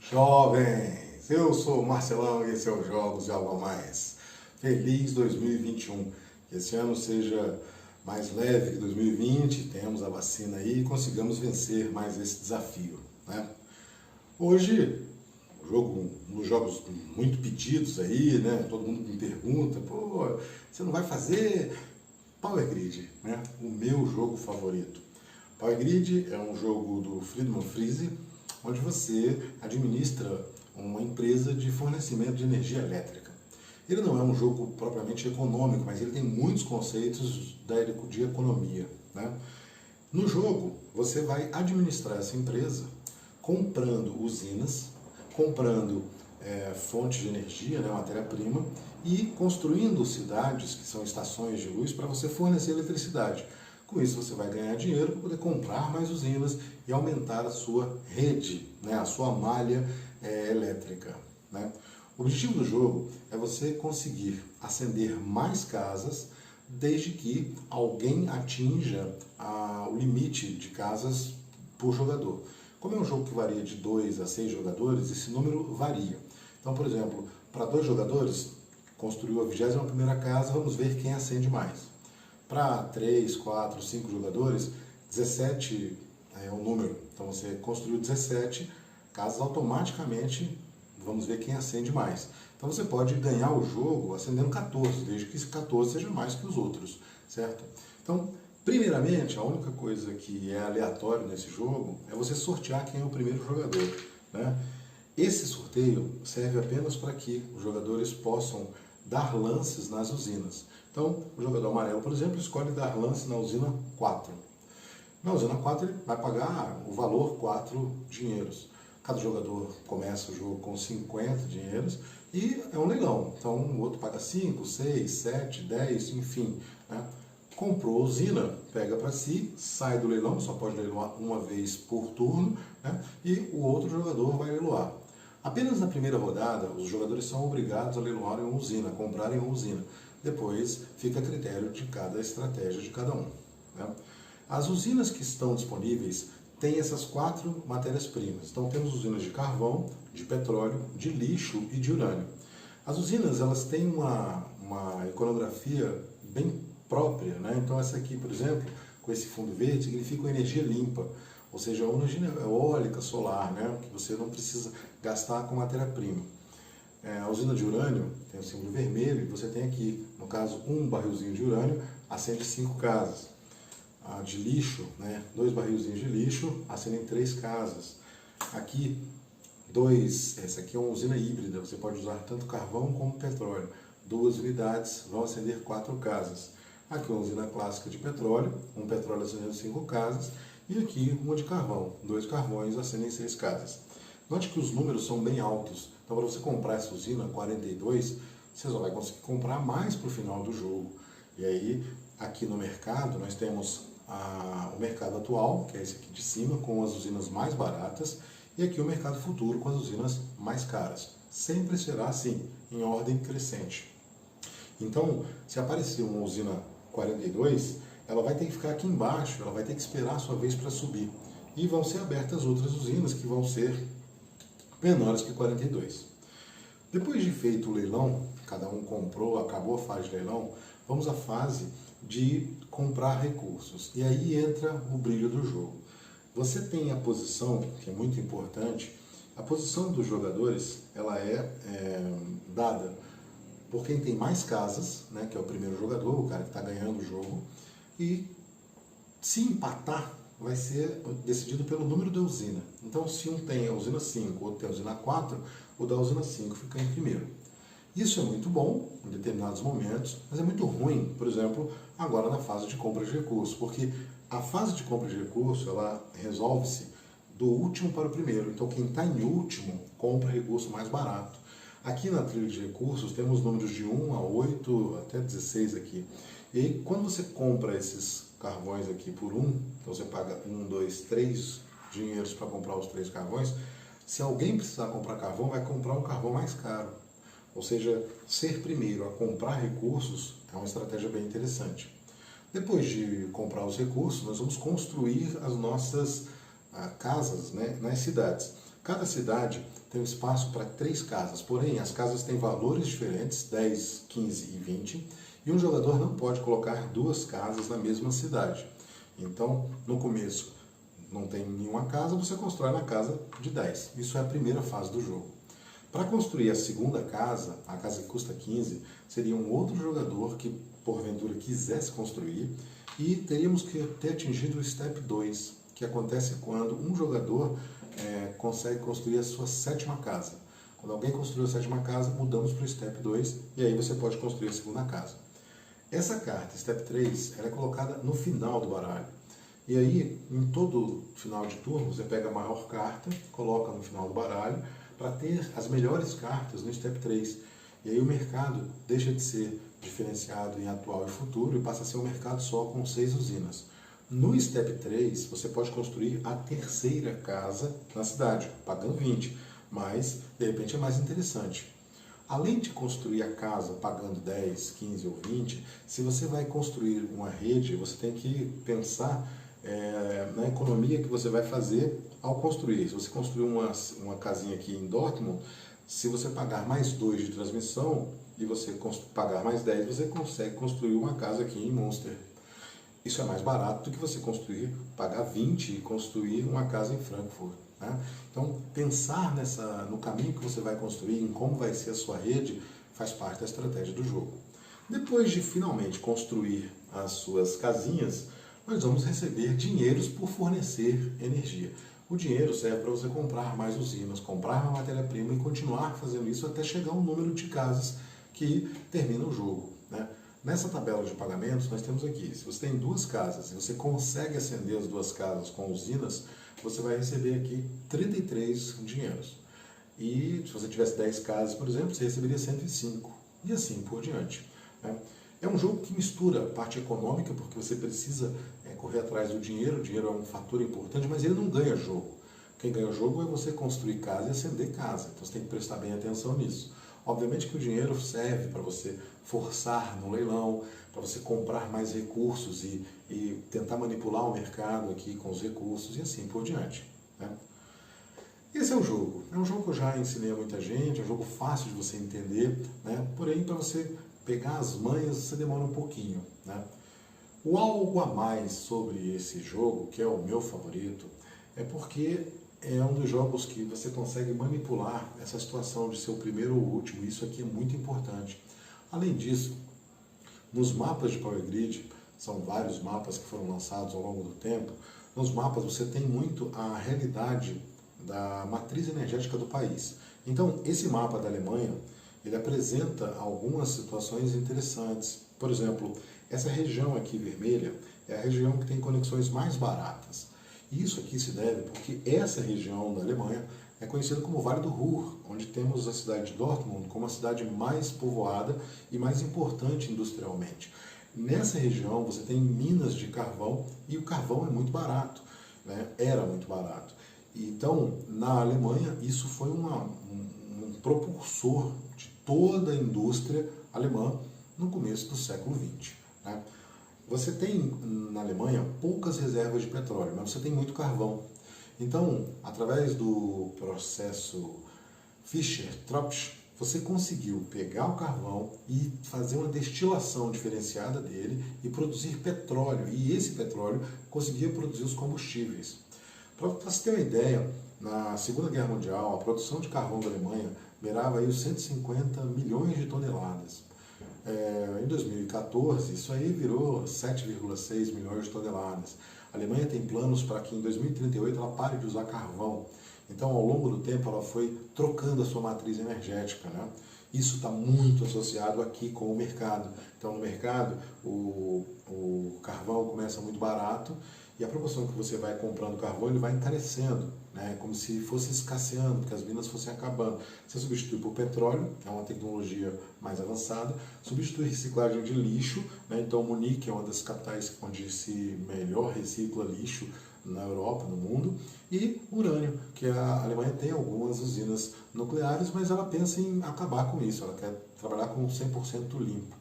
Jovens, eu sou o Marcelão e esse é o Jogos de Algo a Mais. Feliz 2021, que esse ano seja mais leve que 2020, tenhamos a vacina aí e consigamos vencer mais esse desafio, né? Hoje, um dos jogos muito pedidos aí, né? Todo mundo me pergunta, pô, você não vai fazer Power Grid, né? O meu jogo favorito. Power Grid é um jogo do Friedemann Friese, onde você administra uma empresa de fornecimento de energia elétrica. Ele não é um jogo propriamente econômico, mas ele tem muitos conceitos de economia, né? No jogo, você vai administrar essa empresa comprando usinas, comprando fontes de energia, né, matéria-prima, e construindo cidades, que são estações de luz, para você fornecer eletricidade. Com isso você vai ganhar dinheiro para poder comprar mais usinas e aumentar a sua rede, né, a sua malha elétrica, né? O objetivo do jogo é você conseguir acender mais casas desde que alguém atinja o limite de casas por jogador. Como é um jogo que varia de 2 a 6 jogadores, esse número varia. Então, por exemplo, para 2 jogadores, construiu a 21ª casa, vamos ver quem acende mais. Para 3, 4, 5 jogadores, 17 é o número. Então você construiu 17 casas, automaticamente vamos ver quem acende mais. Então você pode ganhar o jogo acendendo 14, desde que esse 14 seja mais que os outros, certo? Então, primeiramente, a única coisa que é aleatório nesse jogo é você sortear quem é o primeiro jogador, né? Esse sorteio serve apenas para que os jogadores possam dar lances nas usinas. Então, o jogador amarelo, por exemplo, escolhe dar lance na usina 4. Na usina 4 ele vai pagar o valor 4 dinheiros. Cada jogador começa o jogo com 50 dinheiros e é um leilão. Então, o outro paga 5, 6, 7, 10, enfim, né? Comprou a usina, pega para si, sai do leilão, só pode leiloar uma vez por turno, né? E o outro jogador vai leiloar. Apenas na primeira rodada, os jogadores são obrigados a leiloarem uma usina, a comprarem uma usina. Depois, fica a critério de cada estratégia de cada um, né? As usinas que estão disponíveis têm essas 4 matérias-primas. Então, temos usinas de carvão, de petróleo, de lixo e de urânio. As usinas, elas têm uma iconografia bem própria, né? Então, essa aqui, por exemplo, com esse fundo verde, significa uma energia limpa. Ou seja, uma energia eólica, solar, né, que você não precisa gastar com matéria-prima. A usina de urânio tem o símbolo vermelho e você tem aqui, no caso, um barrilzinho de urânio acende 5 casas. A de lixo, né, 2 barrilzinhos de lixo acendem 3 casas. Aqui, essa aqui é uma usina híbrida, você pode usar tanto carvão como petróleo. 2 unidades vão acender 4 casas. Aqui uma usina clássica de petróleo, um petróleo acendendo 5 casas. E aqui uma de carvão, 2 carvões acendem 6 casas. Note que os números são bem altos, então para você comprar essa usina 42, você só vai conseguir comprar mais para o final do jogo. E aí, aqui no mercado, nós temos o mercado atual, que é esse aqui de cima, com as usinas mais baratas, e aqui o mercado futuro com as usinas mais caras. Sempre será assim, em ordem crescente. Então, se aparecer uma usina 42, ela vai ter que ficar aqui embaixo, ela vai ter que esperar a sua vez para subir. E vão ser abertas outras usinas que vão ser menores que 42. Depois de feito o leilão, cada um comprou, acabou a fase de leilão, vamos à fase de comprar recursos. E aí entra o brilho do jogo. Você tem a posição, que é muito importante, a posição dos jogadores, ela é dada por quem tem mais casas, né, que é o primeiro jogador, o cara que está ganhando o jogo, e se empatar, vai ser decidido pelo número da usina. Então, se um tem a usina 5, outro tem a usina 4, o da usina 5 fica em primeiro. Isso é muito bom em determinados momentos, mas é muito ruim, por exemplo, agora na fase de compra de recursos, porque a fase de compra de recursos, ela resolve-se do último para o primeiro. Então, quem está em último, compra recurso mais barato. Aqui na trilha de recursos, temos números de 1 a 8, até 16 aqui. E aí, quando você compra esses carvões aqui por 1, então você paga 1, 2, 3 dinheiros para comprar os 3 carvões, se alguém precisar comprar carvão, vai comprar um carvão mais caro. Ou seja, ser primeiro a comprar recursos é uma estratégia bem interessante. Depois de comprar os recursos, nós vamos construir as nossas casas, né, nas cidades. Cada cidade tem espaço para 3 casas, porém as casas têm valores diferentes, 10, 15 e 20, e um jogador não pode colocar 2 casas na mesma cidade. Então, no começo, não tem nenhuma casa, você constrói na casa de 10. Isso é a primeira fase do jogo. Para construir a segunda casa, a casa que custa 15, seria um outro jogador que, porventura, quisesse construir, e teríamos que ter atingido o Step 2, que acontece quando um jogador consegue construir a sua 7ª casa. Quando alguém construiu a 7ª casa, mudamos para o Step 2, e aí você pode construir a segunda casa. Essa carta, Step 3, ela é colocada no final do baralho. E aí, em todo final de turno, você pega a maior carta, coloca no final do baralho, para ter as melhores cartas no Step 3. E aí o mercado deixa de ser diferenciado em atual e futuro e passa a ser um mercado só com 6 usinas. No Step 3, você pode construir a 3ª casa na cidade, pagando 20, mas de repente é mais interessante. Além de construir a casa pagando 10, 15 ou 20, se você vai construir uma rede, você tem que pensar na economia que você vai fazer ao construir. Se você construir uma casinha aqui em Dortmund, se você pagar mais 2 de transmissão e você pagar mais 10, você consegue construir uma casa aqui em Münster. Isso é mais barato do que você pagar 20 e construir uma casa em Frankfurt. Né? Então, pensar no caminho que você vai construir, em como vai ser a sua rede, faz parte da estratégia do jogo. Depois de finalmente construir as suas casinhas, nós vamos receber dinheiros por fornecer energia. O dinheiro serve para você comprar mais usinas, comprar uma matéria-prima e continuar fazendo isso até chegar um número de casas que termina o jogo. Né? Nessa tabela de pagamentos, nós temos aqui, se você tem 2 casas e você consegue acender as 2 casas com usinas, você vai receber aqui 33 dinheiros. E se você tivesse 10 casas, por exemplo, você receberia 105. E assim por diante. Né? É um jogo que mistura a parte econômica, porque você precisa correr atrás do dinheiro. O dinheiro é um fator importante, mas ele não ganha jogo. Quem ganha o jogo é você construir casa e acender casa. Então você tem que prestar bem atenção nisso. Obviamente que o dinheiro serve para você forçar no leilão, para você comprar mais recursos e tentar manipular o mercado aqui com os recursos e assim por diante. Né? Esse é o jogo. É um jogo que eu já ensinei a muita gente, é um jogo fácil de você entender, né? Porém, para você pegar as manhas, você demora um pouquinho. Né? O algo a mais sobre esse jogo, que é o meu favorito, é porque é um dos jogos que você consegue manipular essa situação de ser o primeiro ou o último. Isso aqui é muito importante. Além disso, nos mapas de Power Grid, são vários mapas que foram lançados ao longo do tempo, nos mapas você tem muito a realidade da matriz energética do país. Então, esse mapa da Alemanha, ele apresenta algumas situações interessantes. Por exemplo, essa região aqui vermelha é a região que tem conexões mais baratas. Isso aqui se deve porque essa região da Alemanha é conhecida como Vale do Ruhr, onde temos a cidade de Dortmund como a cidade mais povoada e mais importante industrialmente. Nessa região você tem minas de carvão e o carvão é muito barato, né? Era muito barato. Então, na Alemanha, isso foi um propulsor de toda a indústria alemã no começo do século XX. Né? Você tem, na Alemanha, poucas reservas de petróleo, mas você tem muito carvão. Então, através do processo Fischer-Tropsch, você conseguiu pegar o carvão e fazer uma destilação diferenciada dele e produzir petróleo. E esse petróleo conseguia produzir os combustíveis. Para você ter uma ideia, na Segunda Guerra Mundial, a produção de carvão da Alemanha beirava aí os 150 milhões de toneladas. Em 2014, isso aí virou 7,6 milhões de toneladas. A Alemanha tem planos para que em 2038 ela pare de usar carvão. Então, ao longo do tempo, ela foi trocando a sua matriz energética. Né? Isso está muito associado aqui com o mercado. Então, no mercado, o carvão começa muito barato e a proporção que você vai comprando carvão, ele vai encarecendo, né? Como se fosse escasseando, porque as minas fossem acabando. Você substitui por petróleo, é uma tecnologia mais avançada, substitui reciclagem de lixo, né? Então Munique é uma das capitais onde se melhor recicla lixo na Europa, no mundo, e urânio, que a Alemanha tem algumas usinas nucleares, mas ela pensa em acabar com isso, ela quer trabalhar com 100% limpo.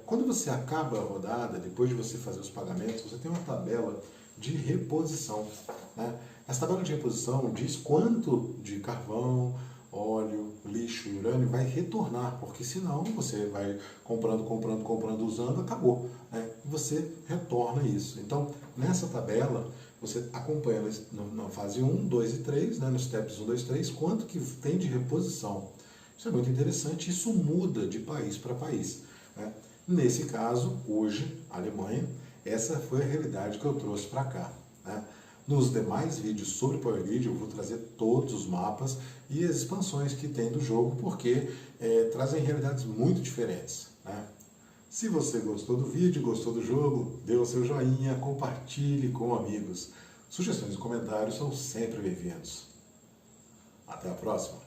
Quando você acaba a rodada, depois de você fazer os pagamentos, você tem uma tabela de reposição, né? Essa tabela de reposição diz quanto de carvão, óleo, lixo e urânio vai retornar, porque senão você vai comprando, usando, acabou, né? E você retorna isso. Então, nessa tabela, você acompanha na fase 1, 2 e 3, né, nos steps 1, 2, 3, quanto que tem de reposição. Isso é muito interessante, isso muda de país para país, né? Nesse caso, hoje, a Alemanha, essa foi a realidade que eu trouxe para cá, né? Nos demais vídeos sobre Power Grid eu vou trazer todos os mapas e as expansões que tem do jogo, porque trazem realidades muito diferentes, né? Se você gostou do vídeo, gostou do jogo, dê o seu joinha, compartilhe com amigos. Sugestões e comentários são sempre bem-vindos. Até a próxima!